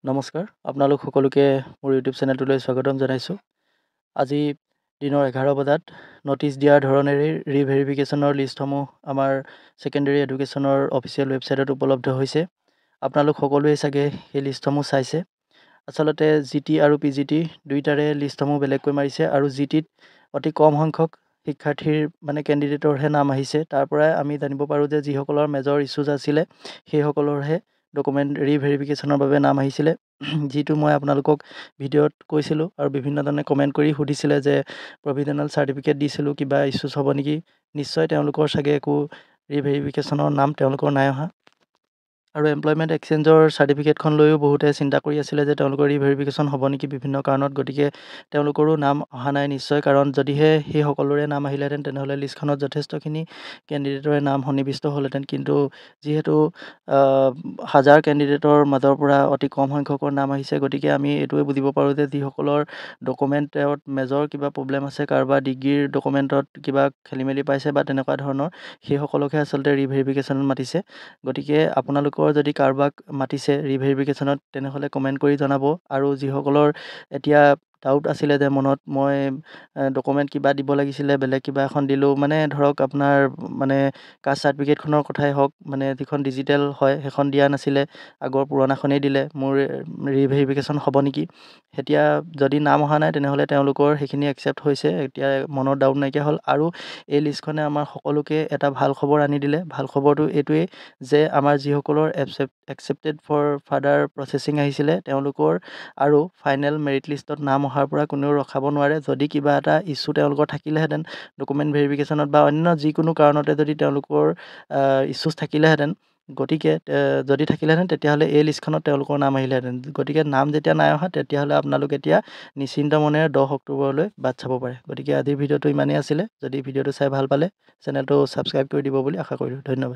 নমস্কাৰ আপোনালোক সকলোকে মোৰ ইউটিউব চেনেলটোলৈ স্বাগতম জনাইছোঁ। আজি দিনৰ 11 বজাত নটিচ দিয়াৰ ধৰণেৰে ৰিভেৰিফিকেশ্যনৰ লিষ্টসমূহ আমাৰ ছেকেণ্ডেৰী এডুকেশ্যনৰ অফিচিয়েল ৱেবছাইটত উপলব্ধ হৈছে। আপোনালোক সকলোৱে চাগে সেই লিষ্টসমূহ চাইছে। আচলতে GT আৰু PGT দুইটাৰে লিষ্টসমূহ বেলেগকৈ মাৰিছে আৰু GTত অতি কম সংখ্যক শিক্ষাৰ্থীৰ কেণ্ডিডেটৰহে নাম আহিছে। তাৰ পৰাই আমি জানিব পাৰোঁ যে যিসকলৰ মেজৰ ইছ্যুজ আছিলে সেইসকলৰহে ডকুমেণ্ট ৰিভেৰিফিকেশ্যনৰ বাবে নাম আহিছিলে। যিটো মই আপোনালোকক ভিডিঅ'ত কৈছিলোঁ আৰু বিভিন্নজনে কমেণ্ট কৰি সুধিছিলে যে প্ৰভিজনেল চাৰ্টিফিকেট দিছিলোঁ, কিবা ইছ্যুজ হ'ব নেকি। নিশ্চয় তেওঁলোকৰ চাগে একো ৰিভেৰিফিকেশ্যনৰ নাম তেওঁলোকৰ নাই অহা। আৰু এমপ্লয়মেণ্ট এক্সচেঞ্জৰ চাৰ্টিফিকেটখন লৈও বহুতে চিন্তা কৰি আছিলে যে তেওঁলোকৰ ৰিভেৰিফিকেশ্যন হ'ব নেকি বিভিন্ন কাৰণত। গতিকে তেওঁলোকৰো নাম অহা নাই নিশ্চয়, কাৰণ যদিহে সেই সকলোৰে নাম আহিলেহেঁতেন তেনেহ'লে লিষ্টখনত যথেষ্টখিনি কেণ্ডিডেটৰে নাম সন্নিৱিষ্ট হ'লহেঁতেন। কিন্তু যিহেতু হাজাৰ কেণ্ডিডেটৰ মাজৰ পৰা অতি কম সংখ্যকৰ নাম আহিছে, গতিকে আমি এইটোৱে বুজিব পাৰোঁ যে যিসকলৰ ডকুমেণ্টত মেজৰ কিবা প্ৰব্লেম আছে, কাৰোবাৰ ডিগ্ৰীৰ ডকুমেণ্টত কিবা খেলিমেলি পাইছে বা তেনেকুৱা ধৰণৰ, সেইসকলকহে আচলতে ৰিভেৰিফিকেশ্যনত মাতিছে। গতিকে আপোনালোকৰ যদি কাৰোবাক মাতিছে ৰিভেৰিফিকেশ্যনত তেনেহ'লে কমেণ্ট কৰি জনাব। আৰু যিসকলৰ এতিয়া ডাউট আছিলে যে মনত মই ডকুমেণ্ট কিবা দিব লাগিছিলে, বেলেগ কিবা এখন দিলোঁ, ধৰক আপোনাৰ কাষ্ট চাৰ্টিফিকেটখনৰ কথাই হওক, যিখন ডিজিটেল হয় সেইখন দিয়া নাছিলে, আগৰ পুৰণাখনেই দিলে, মোৰ ৰিভেৰিফিকেশ্যন হ'ব নেকি। এতিয়া যদি নাম অহা নাই তেনেহ'লে তেওঁলোকৰ সেইখিনি একচেপ্ট হৈছে, এতিয়া মনৰ ডাউট নাইকিয়া হ'ল। আৰু এই লিষ্টখনে আমাৰ সকলোকে এটা ভাল খবৰ আনি দিলে। ভাল খবৰটো এইটোৱেই যে আমাৰ যিসকলৰ একচেপ্টেড ফৰ ফাৰ্ডাৰ প্ৰচেছিং আহিছিলে তেওঁলোকৰ আৰু ফাইনেল মেৰিট লিষ্টত নাম অহাৰ পৰা কোনেও ৰখাব নোৱাৰে। যদি কিবা এটা ইছ্যু তেওঁলোকৰ থাকিলেহেঁতেন ডকুমেণ্ট ভেৰিফিকেশ্যনত বা অন্য যিকোনো কাৰণতে যদি তেওঁলোকৰ ইছ্যুজ থাকিলেহেঁতেন, গতিকে যদি থাকিলেহেঁতেন তেতিয়াহ'লে এই লিষ্টখনত তেওঁলোকৰ নাম আহিলেহেঁতেন। গতিকে নাম যেতিয়া নাই অহা তেতিয়াহ'লে আপোনালোক এতিয়া নিশ্চিন্ত মনেৰে 10 অক্টোবৰলৈ বাট চাব পাৰে। গতিকে আজিৰ ভিডিঅ'টো ইমানেই আছিলে। যদি ভিডিঅ'টো চাই ভাল পালে চেনেলটো ছাবস্ক্ৰাইব কৰি দিব বুলি আশা কৰিলোঁ। ধন্যবাদ।